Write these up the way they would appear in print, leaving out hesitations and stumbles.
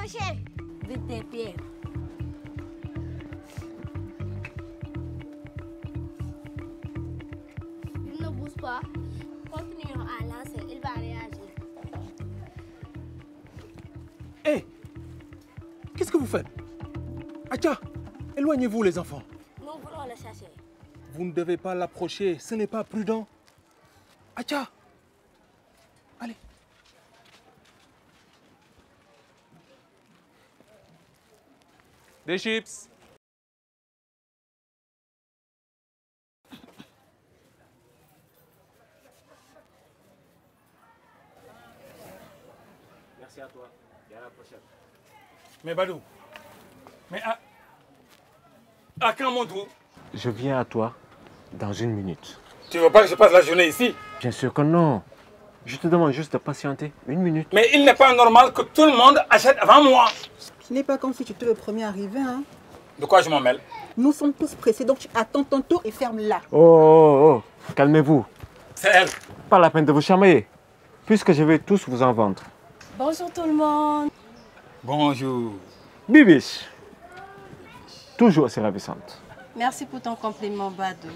chien. Vite tes pieds. Il ne bouge pas. Continuons à lancer, il va réagir. Hé, hey, qu'est-ce que vous faites? Acha, éloignez-vous les enfants. Nous voulons le chercher. Vous ne devez pas l'approcher, ce n'est pas prudent. Acha, allez. Des chips. Merci à toi. Et à la prochaine. Mais Badou, mais à quand mon tour? Je viens à toi dans 1 minute. Tu veux pas que je passe la journée ici? Bien sûr que non. Je te demande juste de patienter 1 minute. Mais il n'est pas normal que tout le monde achète avant moi. Ce n'est pas comme si tu étais le premier arrivé, hein. De quoi je m'en mêle? Nous sommes tous pressés, donc tu attends ton tour et ferme là. Oh, calmez-vous. C'est elle. Pas la peine de vous charmer, puisque je vais tous vous en vendre. Bonjour tout le monde. Bonjour. Bibiche. Toujours aussi ravissante. Merci pour ton compliment, Badou.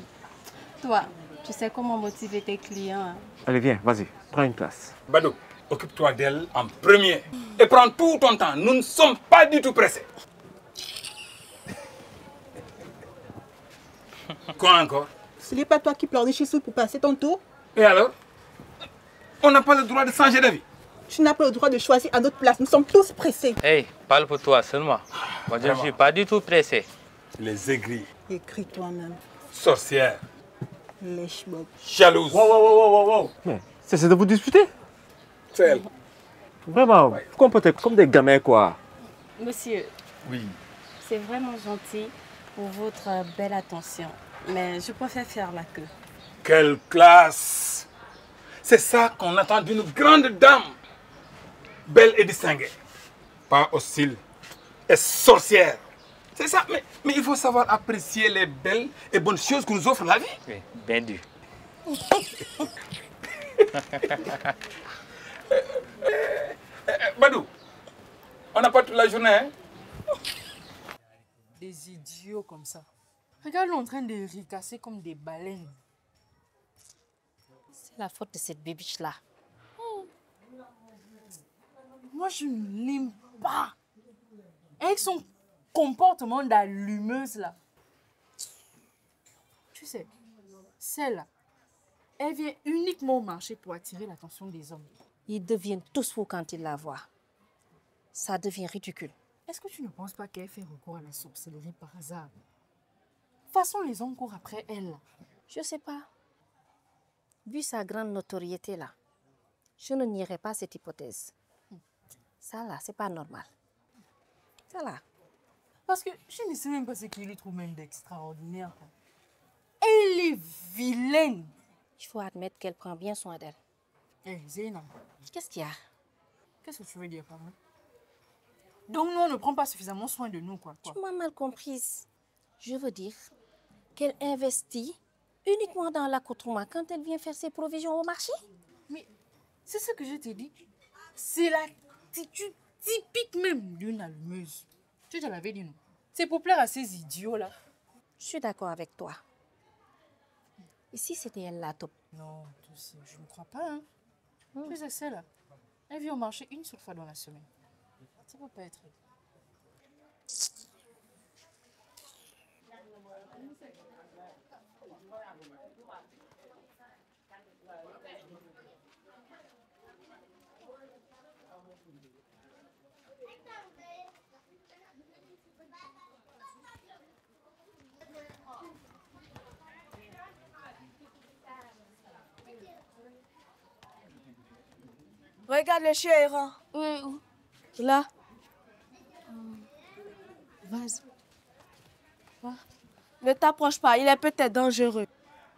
Toi, tu sais comment motiver tes clients. Hein? Allez, viens, vas-y, prends une place. Badou, occupe-toi d'elle en premier. Et prends tout ton temps. Nous ne sommes pas du tout pressés. Quoi encore? Ce n'est pas toi qui pleures chez sous pour passer ton tour. Et alors? On n'a pas le droit de changer d'avis. Tu n'as pas le droit de choisir à notre place. Nous sommes tous pressés. Hey, parle pour toi seulement. Moi, je ne suis pas du tout pressé. Les aigris. Écris toi-même. Sorcières. Lèche-bob. Jalouse. Wow. Mais cessez de vous disputer. C'est elle. Vraiment, vous comportez comme des gamins, quoi. Monsieur, Oui. c'est vraiment gentil pour votre belle attention. Mais je préfère faire la queue. Quelle classe! C'est ça qu'on attend d'une grande dame. Belle et distinguée. Pas hostile et sorcière. C'est ça, mais il faut savoir apprécier les belles et bonnes choses que nous offre la vie. Oui, bien dit. Badou, on n'a pas toute la journée, hein? Des idiots comme ça. Regarde-nous en train de ricasser comme des baleines. C'est la faute de cette bibiche-là. Moi, je ne l'aime pas. Avec son comportement d'allumeuse, là. Tu sais, celle-là, elle vient uniquement au marché pour attirer l'attention des hommes. Ils deviennent tous fous quand ils la voient. Ça devient ridicule. Est-ce que tu ne penses pas qu'elle fait recours à la sorcellerie par hasard? De toute façon, les hommes courent après elle. Je sais pas. Vu sa grande notoriété là, je ne nierai pas cette hypothèse. Ça là, c'est pas normal. Ça là. Parce que je ne sais même pas ce qu'il lui trouve même d'extraordinaire. Elle est vilaine. Il faut admettre qu'elle prend bien soin d'elle. Hé, Zéna. Qu'est-ce qu'il y a? Qu'est-ce que tu veux dire par là? Donc nous, on ne prend pas suffisamment soin de nous, quoi. Tu m'as mal comprise. Je veux dire qu'elle investit uniquement dans l'accoutrement quand elle vient faire ses provisions au marché. Mais c'est ce que je t'ai dit. C'est l'attitude typique même d'une allumeuse. Tu te l'avais dit, non? C'est pour plaire à ces idiots-là. Je suis d'accord avec toi. Et si c'était elle la top? Non, tu sais, je ne crois pas. Hein. Tu sais, celle-là, elle vient au marché une seule fois dans la semaine. Ça ne peut pas être elle. Regarde le chien errant. Oui, où? Là. Vas-y. Va. Ne t'approche pas, il est peut-être dangereux.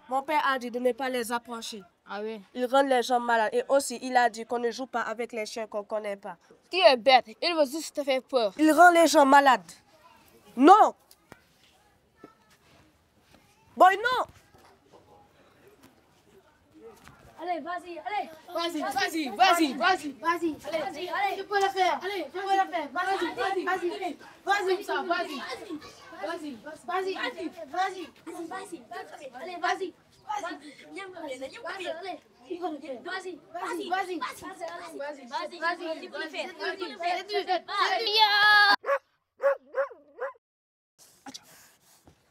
Mon père a dit de ne pas les approcher. Ah oui. Il rend les gens malades. Et aussi, il a dit qu'on ne joue pas avec les chiens qu'on ne connaît pas. Qui est bête? Il veut juste te faire peur. Il rend les gens malades. Non! Boy, non! Allez, vas-y, allez. Vas-y. Allez, tu peux le faire. Allez, tu peux le faire. Vas-y. Vas-y, ça, vas-y. Allez,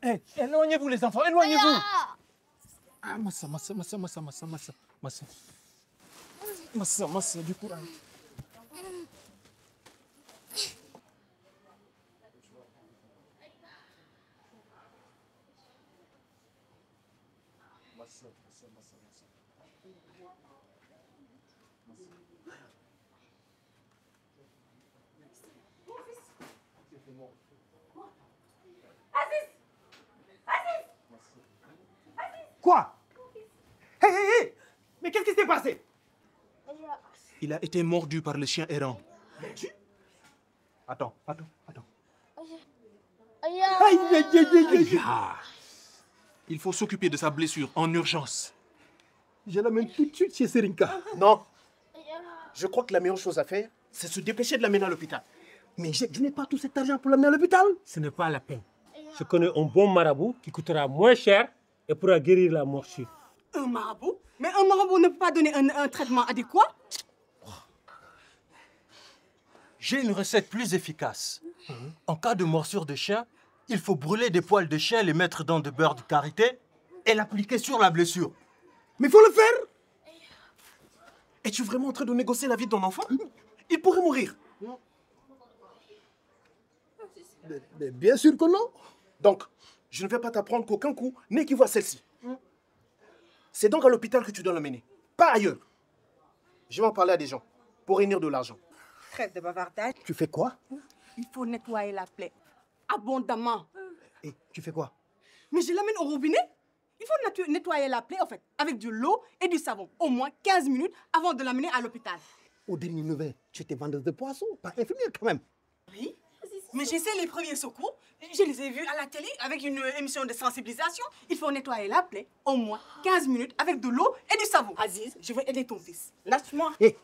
Hey, éloignez-vous les enfants, éloignez-vous. Ah, massa, du courage. Quoi? Hé! Mais qu'est-ce qui s'est passé? Il a été mordu par le chien errant. Attends. Aïe. Il faut s'occuper de sa blessure en urgence. Je l'amène tout de suite chez Serinka. Non. Je crois que la meilleure chose à faire, c'est se dépêcher de l'amener à l'hôpital. Mais je n'ai pas tout cet argent pour l'amener à l'hôpital. Ce n'est pas la peine. Je connais un bon marabout qui coûtera moins cher et pourra guérir la morsure. Un marabout? Mais un marabout ne peut pas donner un traitement adéquat? J'ai une recette plus efficace. En cas de morsure de chien, il faut brûler des poils de chien, les mettre dans de beurre de karité et l'appliquer sur la blessure. Mais il faut le faire. Es-tu vraiment en train de négocier la vie de ton enfant? Il pourrait mourir. Mais bien sûr que non. Donc, je ne vais pas t'apprendre qu'aucun coup n'équivaut à celle-ci. C'est donc à l'hôpital que tu dois l'amener, pas ailleurs. Je vais en parler à des gens pour réunir de l'argent. Trêve de bavardage. Tu fais quoi? Il faut nettoyer la plaie abondamment. Et tu fais quoi? Mais je l'amène au robinet. Il faut nettoyer la plaie, en fait, avec de l'eau et du savon. Au moins 15 minutes avant de l'amener à l'hôpital. Aux dernières nouvelles, tu étais vendeuse de poissons, pas infirmière quand même. Oui, mais j'essaie les premiers secours. Je les ai vus à la télé avec une émission de sensibilisation. Il faut nettoyer la plaie au moins 15 minutes avec de l'eau et du savon. Aziz, je vais aider ton fils. Lâche-moi. Hé,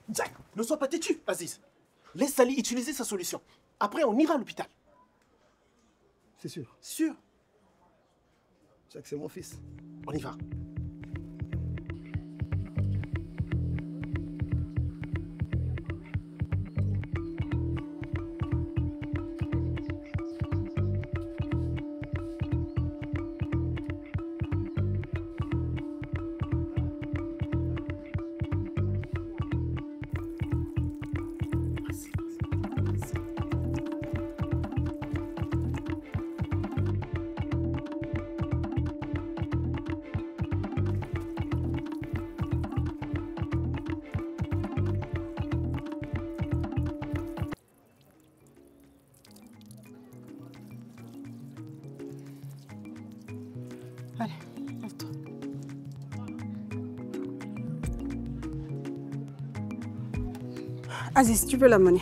Jack, ne sois pas têtu, Aziz. Laisse Sally utiliser sa solution. Après, on ira à l'hôpital. C'est sûr. Sûr. Jack, c'est mon fils. On y va. Allez, lève-toi. Aziz, tu peux l'amener.